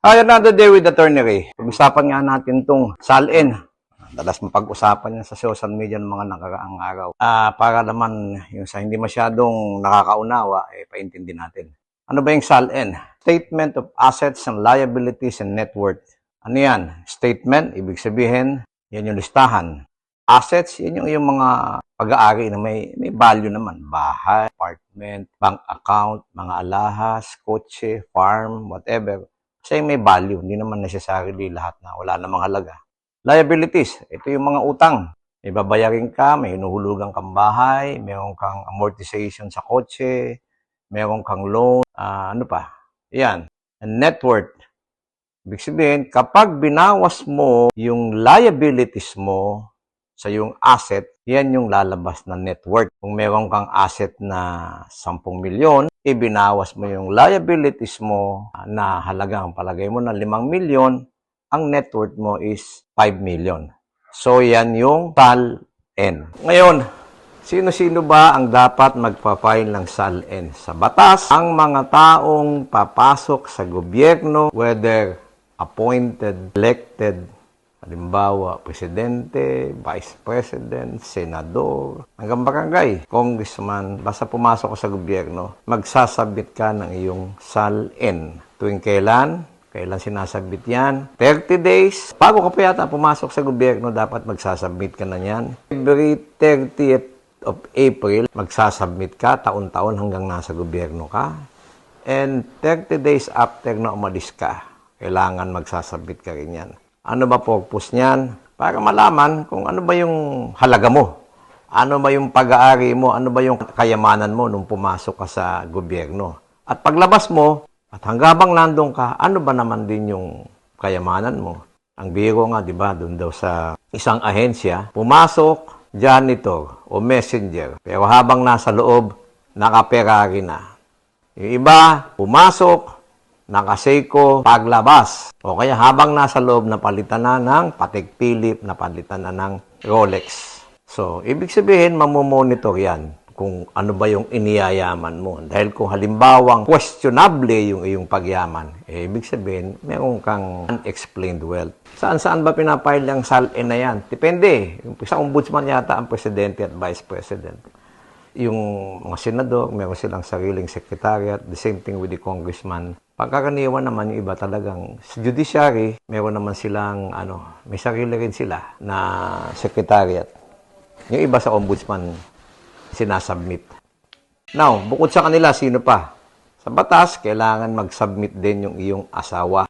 Hi, another day with Attorney Ray. Pag-usapan nga natin itong SALN. Dalas mapag-usapan yan sa social media ng mga nakaraang araw. Para naman yung sa hindi masyadong nakakaunawa, paintindi natin. Ano ba yung SALN? Statement of Assets and Liabilities and Net Worth. Ano yan? Statement, ibig sabihin, yan yung listahan. Assets, yan yung mga pag-aari na may value naman. Bahay, apartment, bank account, mga alahas, kotse, farm, whatever. Kasi may value, hindi naman necessarily lahat na wala namang halaga. Liabilities, ito yung mga utang. May babayarin ka, may hinuhulugang kang bahay, meron kang amortization sa kotse, meron kang loan, ano pa? Yan. And net worth. Ibig sabihin, kapag binawas mo yung liabilities mo sa yung asset, yan yung lalabas na net worth. Kung meron kang asset na 10 milyon, ibinawas mo yung liabilities mo na halagang palagay mo na 5 milyon, ang net worth mo is 5 million. So, yan yung SALN. Ngayon, sino-sino ba ang dapat magpa-file ng SALN? Sa batas, ang mga taong papasok sa gobyerno, whether appointed, elected, halimbawa, presidente, vice president, senador, hanggang barangay, congressman, basta pumasok ka sa gobyerno, magsasabit ka ng iyong SALN. Tuwing kailan sinasabit yan? 30 days. Bago ka pa yata pumasok sa gobyerno, dapat magsasubmit ka na yan. Every 30th of April, magsasubmit ka, taon-taon hanggang nasa gobyerno ka. And 30 days after na umalis ka, kailangan magsasubmit ka rin yan. Ano ba purpose niyan? Para malaman kung ano ba yung halaga mo. Ano ba yung pag-aari mo? Ano ba yung kayamanan mo nung pumasok ka sa gobyerno? At paglabas mo, at hanggang nandun ka, ano ba naman din yung kayamanan mo? Ang biro nga, di ba, doon daw sa isang ahensya, pumasok, janitor o messenger. Pero habang nasa loob, naka-Ferrari na. Yung iba, pumasok, naka-Seiko, paglabas. O kaya habang nasa loob, napalitan na ng Patek Philippe, napalitan na ng Rolex. So, ibig sabihin, mamomonitor yan kung ano ba yung iniyayaman mo. Dahil kung halimbawang questionable yung iyong pagyaman, ibig sabihin, meron kang unexplained wealth. Saan-saan ba pinapile yung SALN na yan? Depende. Yung sa ombudsman yata ang presidente at vice president. Yung mga senador, meron silang sariling secretariat. The same thing with the congressman. Pagkakaraniwan naman yung iba talagang sa judiciary, meron naman silang may sarili rin sila na secretariat. Yung iba sa ombudsman sinasubmit. Now, bukod sa kanila, sino pa? Sa batas, kailangan mag-submit din yung iyong asawa.